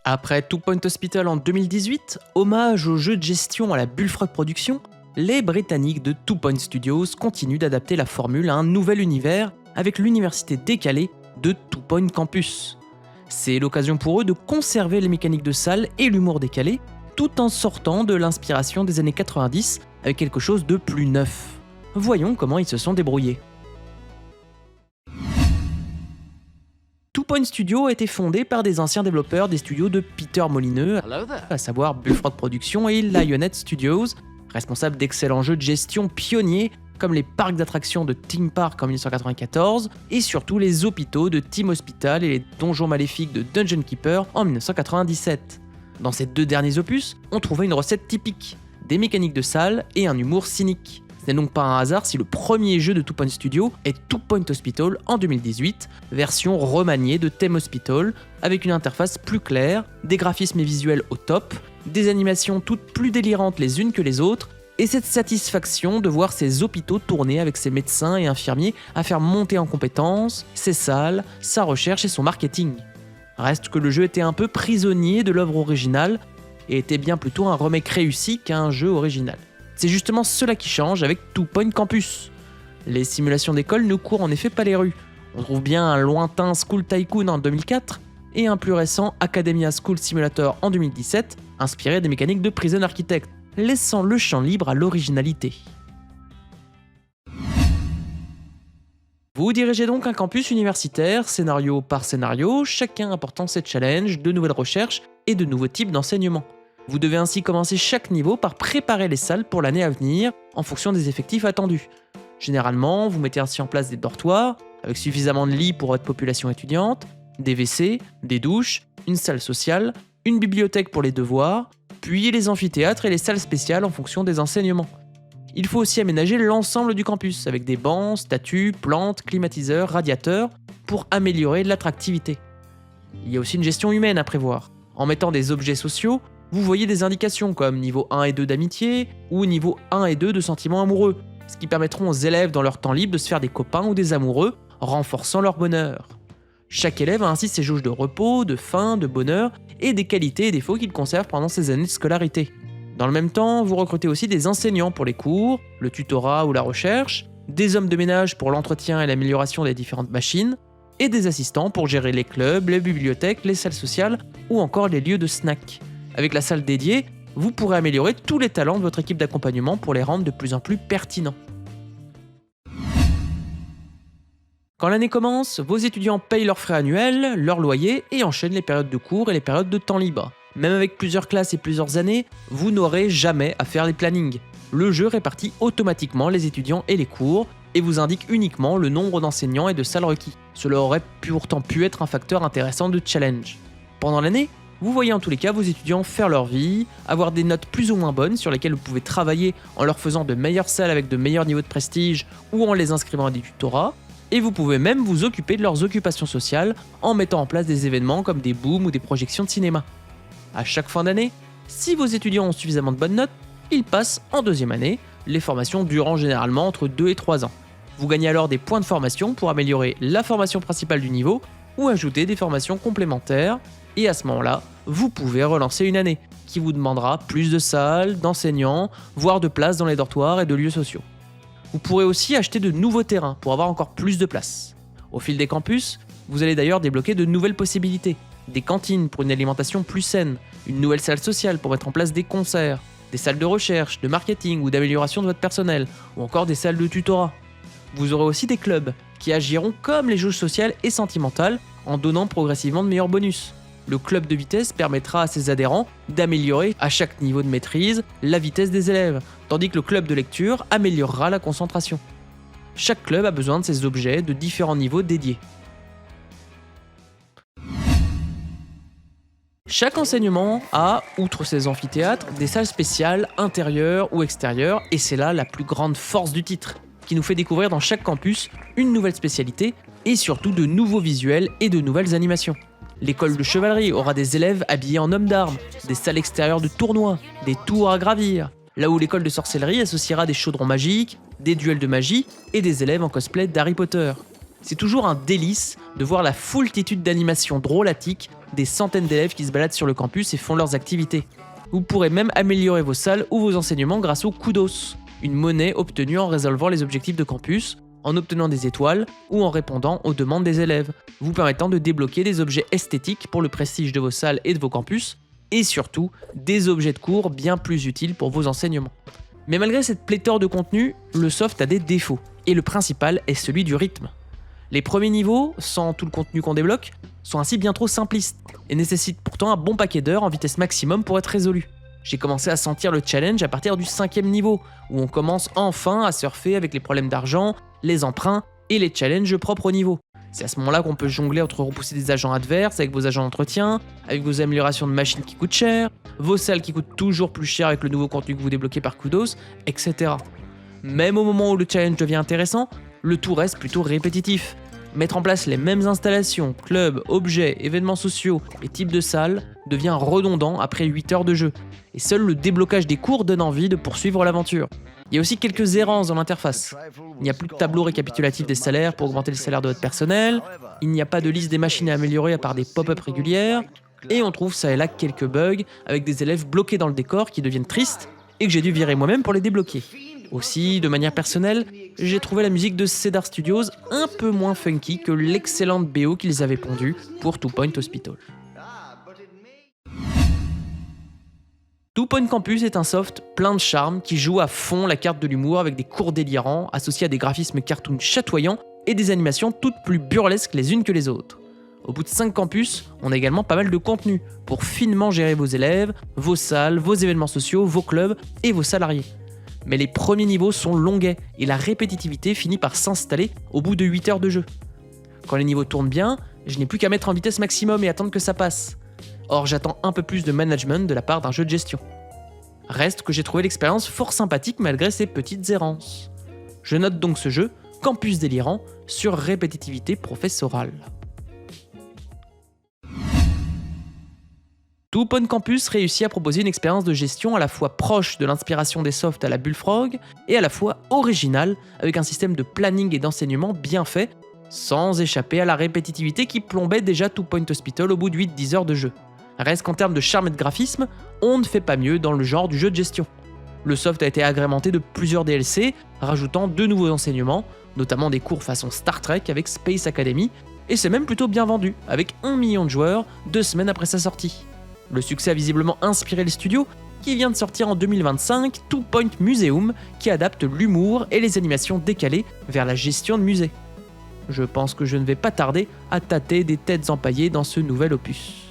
Après Two Point Hospital en 2018, hommage au jeu de gestion à la Bullfrog Productions, les Britanniques de Two Point Studios continuent d'adapter la formule à un nouvel univers avec l'université décalée de Two Point Campus. C'est l'occasion pour eux de conserver les mécaniques de salle et l'humour décalé, tout en sortant de l'inspiration des années 90 avec quelque chose de plus neuf. Voyons comment ils se sont débrouillés. Two Point Studio a été fondé par des anciens développeurs des studios de Peter Molineux, à savoir Bullfrog Productions et Lionhead Studios, responsables d'excellents jeux de gestion pionniers comme les parcs d'attractions de Theme Park en 1994 et surtout les hôpitaux de Team Hospital et les donjons maléfiques de Dungeon Keeper en 1997. Dans ces deux derniers opus, on trouvait une recette typique, des mécaniques de salle et un humour cynique. Ce n'est donc pas un hasard si le premier jeu de Two Point Studio est Two Point Hospital en 2018, version remaniée de Theme Hospital, avec une interface plus claire, des graphismes et visuels au top, des animations toutes plus délirantes les unes que les autres, et cette satisfaction de voir ces hôpitaux tourner avec ses médecins et infirmiers à faire monter en compétences ses salles, sa recherche et son marketing. Reste que le jeu était un peu prisonnier de l'œuvre originale et était bien plutôt un remake réussi qu'un jeu original. C'est justement cela qui change avec Two Point Campus. Les simulations d'école ne courent en effet pas les rues. On trouve bien un lointain School Tycoon en 2004 et un plus récent Academia School Simulator en 2017, inspiré des mécaniques de Prison Architect, laissant le champ libre à l'originalité. Vous dirigez donc un campus universitaire, scénario par scénario, chacun apportant ses challenges, de nouvelles recherches et de nouveaux types d'enseignement. Vous devez ainsi commencer chaque niveau par préparer les salles pour l'année à venir en fonction des effectifs attendus. Généralement, vous mettez ainsi en place des dortoirs, avec suffisamment de lits pour votre population étudiante, des WC, des douches, une salle sociale, une bibliothèque pour les devoirs, puis les amphithéâtres et les salles spéciales en fonction des enseignements. Il faut aussi aménager l'ensemble du campus, avec des bancs, statues, plantes, climatiseurs, radiateurs, pour améliorer l'attractivité. Il y a aussi une gestion humaine à prévoir. En mettant des objets sociaux, vous voyez des indications comme niveau 1 et 2 d'amitié ou niveau 1 et 2 de sentiments amoureux, ce qui permettront aux élèves dans leur temps libre de se faire des copains ou des amoureux, renforçant leur bonheur. Chaque élève a ainsi ses jauges de repos, de faim, de bonheur et des qualités et défauts qu'il conserve pendant ses années de scolarité. Dans le même temps, vous recrutez aussi des enseignants pour les cours, le tutorat ou la recherche, des hommes de ménage pour l'entretien et l'amélioration des différentes machines, et des assistants pour gérer les clubs, les bibliothèques, les salles sociales ou encore les lieux de snack. Avec la salle dédiée, vous pourrez améliorer tous les talents de votre équipe d'accompagnement pour les rendre de plus en plus pertinents. Quand l'année commence, vos étudiants payent leurs frais annuels, leur loyer et enchaînent les périodes de cours et les périodes de temps libre. Même avec plusieurs classes et plusieurs années, vous n'aurez jamais à faire les plannings. Le jeu répartit automatiquement les étudiants et les cours et vous indique uniquement le nombre d'enseignants et de salles requis. Cela aurait pourtant pu être un facteur intéressant de challenge. Pendant l'année, vous voyez en tous les cas vos étudiants faire leur vie, avoir des notes plus ou moins bonnes sur lesquelles vous pouvez travailler en leur faisant de meilleures salles avec de meilleurs niveaux de prestige ou en les inscrivant à des tutorats, et vous pouvez même vous occuper de leurs occupations sociales en mettant en place des événements comme des booms ou des projections de cinéma. À chaque fin d'année, si vos étudiants ont suffisamment de bonnes notes, ils passent en deuxième année, les formations durant généralement entre 2 et 3 ans. Vous gagnez alors des points de formation pour améliorer la formation principale du niveau ou ajouter des formations complémentaires. Et à ce moment-là, vous pouvez relancer une année, qui vous demandera plus de salles, d'enseignants, voire de places dans les dortoirs et de lieux sociaux. Vous pourrez aussi acheter de nouveaux terrains pour avoir encore plus de place. Au fil des campus, vous allez d'ailleurs débloquer de nouvelles possibilités. Des cantines pour une alimentation plus saine, une nouvelle salle sociale pour mettre en place des concerts, des salles de recherche, de marketing ou d'amélioration de votre personnel, ou encore des salles de tutorat. Vous aurez aussi des clubs qui agiront comme les jauges sociales et sentimentales en donnant progressivement de meilleurs bonus. Le club de vitesse permettra à ses adhérents d'améliorer à chaque niveau de maîtrise la vitesse des élèves, tandis que le club de lecture améliorera la concentration. Chaque club a besoin de ses objets de différents niveaux dédiés. Chaque enseignement a, outre ses amphithéâtres, des salles spéciales intérieures ou extérieures, et c'est là la plus grande force du titre, qui nous fait découvrir dans chaque campus une nouvelle spécialité et surtout de nouveaux visuels et de nouvelles animations. L'école de chevalerie aura des élèves habillés en hommes d'armes, des salles extérieures de tournois, des tours à gravir, là où l'école de sorcellerie associera des chaudrons magiques, des duels de magie et des élèves en cosplay d'Harry Potter. C'est toujours un délice de voir la foultitude d'animations drôlatiques des centaines d'élèves qui se baladent sur le campus et font leurs activités. Vous pourrez même améliorer vos salles ou vos enseignements grâce au Kudos, une monnaie obtenue en résolvant les objectifs de campus, en obtenant des étoiles ou en répondant aux demandes des élèves, vous permettant de débloquer des objets esthétiques pour le prestige de vos salles et de vos campus, et surtout des objets de cours bien plus utiles pour vos enseignements. Mais malgré cette pléthore de contenu, le soft a des défauts, et le principal est celui du rythme. Les premiers niveaux, sans tout le contenu qu'on débloque, sont ainsi bien trop simplistes, et nécessitent pourtant un bon paquet d'heures en vitesse maximum pour être résolus. J'ai commencé à sentir le challenge à partir du 5e niveau, où on commence enfin à surfer avec les problèmes d'argent, les emprunts et les challenges propres au niveau. C'est à ce moment-là qu'on peut jongler entre repousser des agents adverses avec vos agents d'entretien, avec vos améliorations de machines qui coûtent cher, vos salles qui coûtent toujours plus cher avec le nouveau contenu que vous débloquez par Kudos, etc. Même au moment où le challenge devient intéressant, le tout reste plutôt répétitif. Mettre en place les mêmes installations, clubs, objets, événements sociaux et types de salles devient redondant après 8 heures de jeu, et seul le déblocage des cours donne envie de poursuivre l'aventure. Il y a aussi quelques errances dans l'interface. Il n'y a plus de tableau récapitulatif des salaires pour augmenter le salaire de votre personnel, il n'y a pas de liste des machines à améliorer à part des pop-up régulières, et on trouve ça et là quelques bugs avec des élèves bloqués dans le décor qui deviennent tristes et que j'ai dû virer moi-même pour les débloquer. Aussi, de manière personnelle, j'ai trouvé la musique de Cedar Studios un peu moins funky que l'excellente BO qu'ils avaient pondue pour Two Point Hospital. Two Point Campus est un soft plein de charme qui joue à fond la carte de l'humour avec des cours délirants associés à des graphismes cartoon chatoyants et des animations toutes plus burlesques les unes que les autres. Au bout de 5 campus, on a également pas mal de contenu pour finement gérer vos élèves, vos salles, vos événements sociaux, vos clubs et vos salariés. Mais les premiers niveaux sont longuets et la répétitivité finit par s'installer au bout de 8 heures de jeu. Quand les niveaux tournent bien, je n'ai plus qu'à mettre en vitesse maximum et attendre que ça passe. Or, j'attends un peu plus de management de la part d'un jeu de gestion. Reste que j'ai trouvé l'expérience fort sympathique malgré ces petites errances. Je note donc ce jeu, Campus délirant, sur répétitivité professorale. Two Point Campus réussit à proposer une expérience de gestion à la fois proche de l'inspiration des softs à la Bullfrog et à la fois originale avec un système de planning et d'enseignement bien fait, sans échapper à la répétitivité qui plombait déjà Two Point Hospital au bout de 8-10 heures de jeu. Reste qu'en termes de charme et de graphisme, on ne fait pas mieux dans le genre du jeu de gestion. Le soft a été agrémenté de plusieurs DLC, rajoutant 2 nouveaux enseignements, notamment des cours façon Star Trek avec Space Academy, et c'est même plutôt bien vendu, avec 1 million de joueurs 2 semaines après sa sortie. Le succès a visiblement inspiré le studio, qui vient de sortir en 2025 Two Point Museum, qui adapte l'humour et les animations décalées vers la gestion de musée. Je pense que je ne vais pas tarder à tâter des têtes empaillées dans ce nouvel opus.